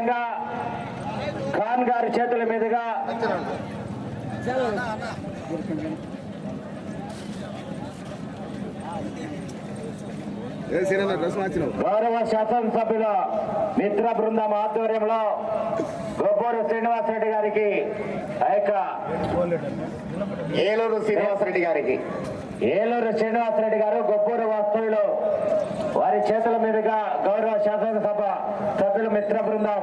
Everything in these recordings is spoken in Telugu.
అదేవిధంగా ఖాన్ గారి చేతుల మీదుగా గౌరవ శాసనసభ్యుల మిత్ర బృందం ఆధ్వర్యంలో గొప్పూరు శ్రీనివాసరెడ్డి గారికి ఏలూరు శ్రీనివాసరెడ్డి గారు గొప్పూరు వాస్తవ్యులు వారి చేతుల మీదుగా గౌరవ శాసనసభ సభ్యుల మిత్ర బృందం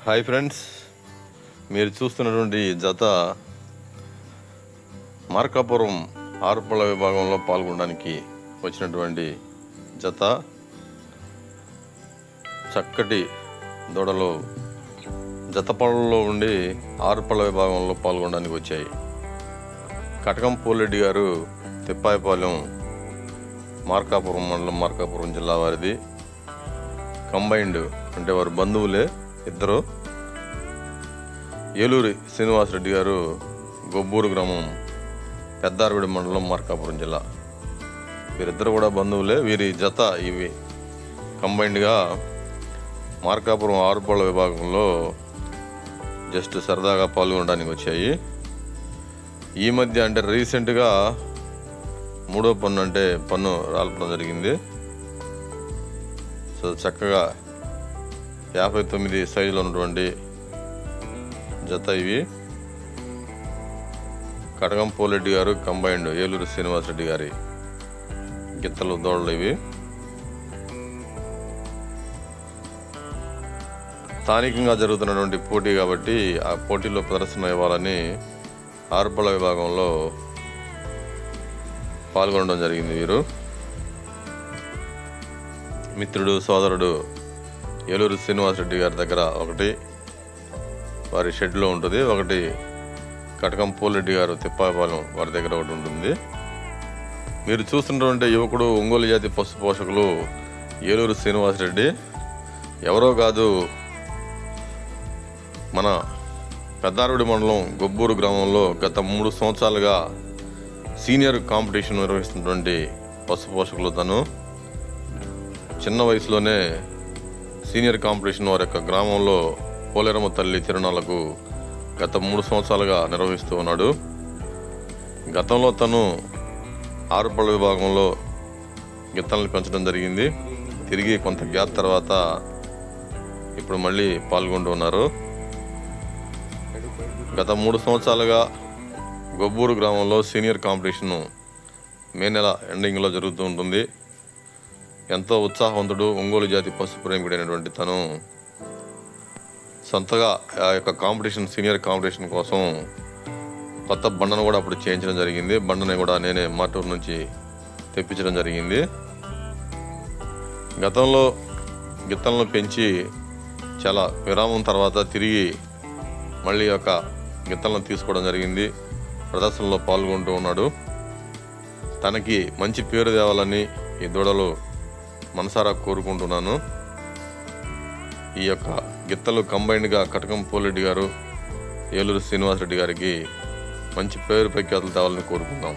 హాయ్ ఫ్రెండ్స్, మీరు చూస్తున్నటువంటి జత మార్కాపురం ఆరుపళ్ళ విభాగంలో పాల్గొనడానికి వచ్చినటువంటి జత. చక్కటి దూడలు జతపళ్ళలో ఉండి ఆరుపళ్ళ విభాగంలో పాల్గొనడానికి వచ్చాయి. కటకం పోలెడ్డి గారు తిప్పాయిపాలెం మార్కాపురం మండలం మార్కాపురం జిల్లా వారిది. కంబైన్డ్ అంటే వారి బంధువులే ఇద్దరు. ఏలూరి శ్రీనివాసరెడ్డి గారు గొబ్బూరు గ్రామం పెద్దారవిడి మండలం మార్కాపురం జిల్లా. వీరిద్దరు కూడా బంధువులే. వీరి జత ఇవి కంబైన్డ్గా మార్కాపురం ఆరుపళ్ళ విభాగంలో జస్ట్ సరదాగా పాల్గొనడానికి వచ్చాయి. ఈ మధ్య అంటే రీసెంట్గా 3వ పన్ను అంటే పన్ను రాల్పడం జరిగింది. సో చక్కగా 59 సైజులో ఉన్నటువంటి జత ఇవి. కటకం పోలెడ్డి గారు కంబైన్డ్ ఏలూరు శ్రీనివాసరెడ్డి గారి గిత్తలు దోడలు ఇవి. స్థానికంగా జరుగుతున్నటువంటి పోటీ కాబట్టి ఆ పోటీలో ప్రదర్శన ఇవ్వాలని ఆరుపళ్ళ విభాగంలో పాల్గొనడం జరిగింది. వీరు మిత్రుడు సోదరుడు ఏలూరు శ్రీనివాసరెడ్డి గారి దగ్గర ఒకటి వారి షెడ్లో ఉంటుంది, ఒకటి కటకం పోలెడ్డి గారు తిప్పాపాలెం వారి దగ్గర ఒకటి ఉంటుంది. మీరు చూస్తున్నటువంటి యువకుడు ఒంగోలు జాతి పశు పోషకులు ఏలూరు శ్రీనివాసరెడ్డి. ఎవరో కాదు, మన పెద్దారవిడి మండలం గొబ్బూరు గ్రామంలో గత 3 సంవత్సరాలుగా సీనియర్ కాంపిటీషన్ నిర్వహిస్తున్నటువంటి పశు పోషకులు. తను చిన్న వయసులోనే సీనియర్ కాంపిటీషన్ వారి యొక్క గ్రామంలో పోలేరమ్మ తల్లి తిరునాళ్లకు గత 3 సంవత్సరాలుగా నిర్వహిస్తూ ఉన్నాడు. గతంలో తను ఆరుపళ్ళ విభాగంలో గిత్తల్ని పెంచడం జరిగింది. తిరిగి కొంత గ్యాప్ తర్వాత ఇప్పుడు మళ్ళీ పాల్గొంటూ ఉన్నారు. గత 3 సంవత్సరాలుగా గొబ్బూరు గ్రామంలో సీనియర్ కాంపిటీషను మే నెల ఎండింగ్లో జరుగుతూ ఉంటుంది. ఎంతో ఉత్సాహవంతుడు, ఒంగోలు జాతి పశు ప్రేమికుడైనటువంటి తను సొంతగా ఆ యొక్క కాంపిటీషన్ సీనియర్ కాంపిటీషన్ కోసం కొత్త బండను కూడా అప్పుడు చేయించడం జరిగింది. బండని కూడా నేనే మాటూరు నుంచి తెప్పించడం జరిగింది. గతంలో గిత్తలను పెంచి చాలా విరామం తర్వాత తిరిగి మళ్ళీ యొక్క గిత్తలను తీసుకోవడం జరిగింది. ప్రదర్శనలో పాల్గొంటూ ఉన్నాడు. తనకి మంచి పేరు తేవాలని ఈ దూడలు మనసారా కోరుకుంటున్నాను. ఈ యొక్క గిత్తలు కంబైన్డ్గా కటకం పోలెడ్డి గారు ఏలూరు శ్రీనివాసరెడ్డి గారికి మంచి పేరు ప్రఖ్యాతులు తేవాలని కోరుకుందాం.